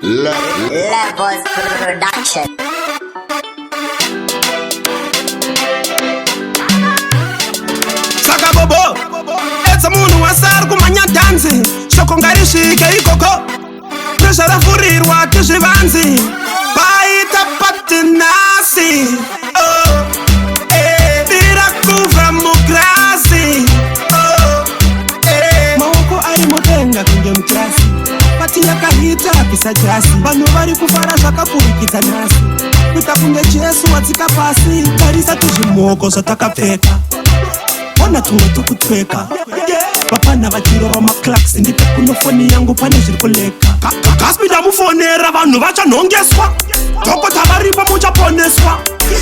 Levels Production. Saka bobo, etsa munhu wasari kumanya danzi, shoko ngari svike ikoko, pressure rafurirwa tizvivanzi, baita patinasi, bira kuvra mugrasi, maoko ari mudenga kunge muklasi, pati yakahita apisa jasi, vanhu vari kufara zvakapfurikidza nhasi, kuita kunge Jesu wadzika pasi, tarisa tuzvimoko zvatakapfeka, ona tumwe tukutweka, vapana vachirova maclacks, ndipe kuno foni yangu pane zviri kuleka, gaspida mufonera vanhu vachanhongeswa, dhokota varipo muchaponeswa,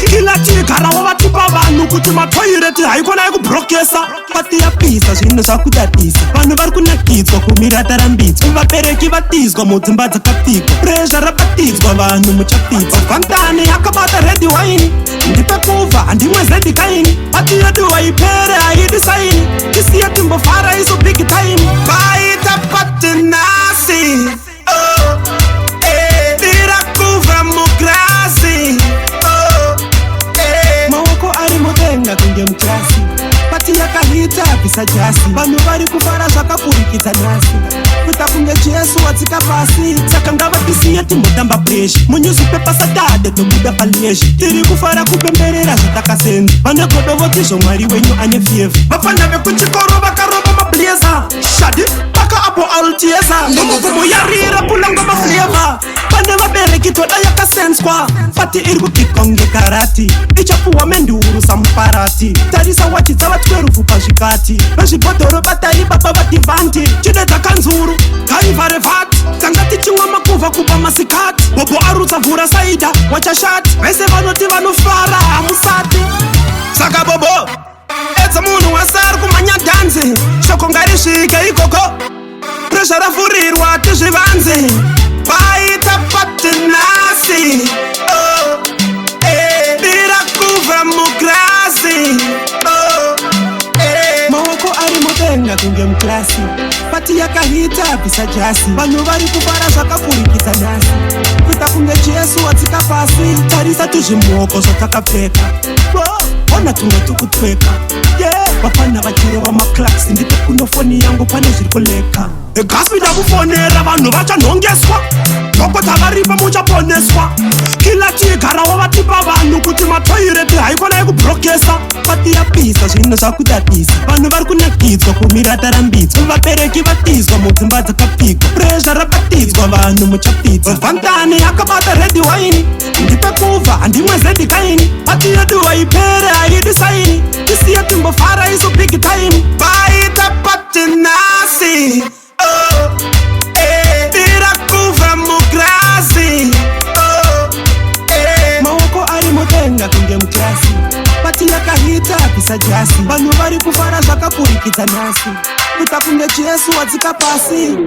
kila tigarawo vatipa vanhu kuti matoireti haikona yekubrokesa, pati yapisa zvinhu zvakudadisa, vanhu vari kunakidzwa kumira tarambidzwa, vabereki vatizwa mudzimba dzakapfigwa, pressure rabatidzwa vanhu muchapfidza, vantani yakabata red wine, ndipe kuvha handimwe zedikaini, pati yedu waipere haidi saini, tisiye timbofara iso big time, baita patinasi, bira kuvra mugrasi, maoko ari mudenga kunge muklasi, pati yakahita apisa jasi, vanhu vari kufara zvakapfurikidza nhasi, kuita kunge Jesu wadzika pasi, saka ngavatisiye timbotamba bresha, munyuzipepa Saturday tobuda palesha, tiri kufara kupemberera zvatakasenza, vane godo votizvo Mwari wenyu ane fevha, vafana vekuchikoro vakarova mableza, shadi paka apo altieza, nomugumo yarira pulanga mafleva, vane vabereki toda yakasenswa, pati iri kukikwa kunge karati, ichapuwa menduru samuparati, tarisa wachi dzava 12 pazvikati, vezvibhodhoro batai baba vadhivanti, chide dzakanzuru kaivharevhati, tanga tichimwa makuvha kupa masikati, bobo arutsa vhura saida wachashati, vese vanoti vanofara hamusati, saka bobo edza munhu wasari kumanya dhanzi, shoko ngari svike ikoko, pressure rafurirwa tizvivanzi, baita patinasi, bira kuvra mugrasi, maoko ari mudenga kunge muklasi, pati yakahita apisa jasi, vanhu vari kufara zvakapfurikidza nhasi, kuita kunge Jesu wadzika pasi, tarisa tuzvimoko zvatakapfeka, ona tumwe tukutweka, vapana vachirova maclacks, ndipe kuno foni yangu pane zviri kuleka, gaspida kufonera vanhu vachanhongeswa, dhokota varipo muchaponeswa, kila tigarawo vatipa vanhu kuti matoireti haikona yekubrokesa, pati yapisa zvinhu zvakudadisa, vanhu vari kunakidzwa kumira tarambidzwa, vabereki vatizwa mudzimba dzakapfigwa, pressure rabatidzwa vanhu muchapfidza, vantani yakabata red wine, ndipe kuvha handimwe zedikaini, pati yedu waipere haidi saini, tisiye timbofara iso big time, baita patinasi, bira kuvra mugrasi, maoko ari mudenga kunge muklasi, pati yakahita apisa jasi, vanhu vari kufara zvakapfurikidza nhasi, kuita kunge Jesu wadzika pasi.